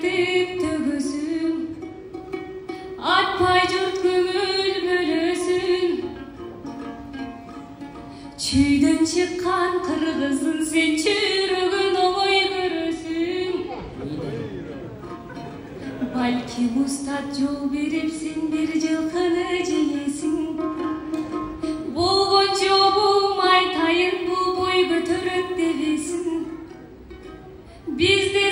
айтып төгөсүн, атпай жұрт көңіл бөлөсүн. Чүйдөн чыккан кыргызын сен жүрөгүн оңой көрөсүн. Балки устат жол берип сен бир жылкыны жейесиң. Болгончо бум айтайын, бул бой көтөрөт дебесин. Бизде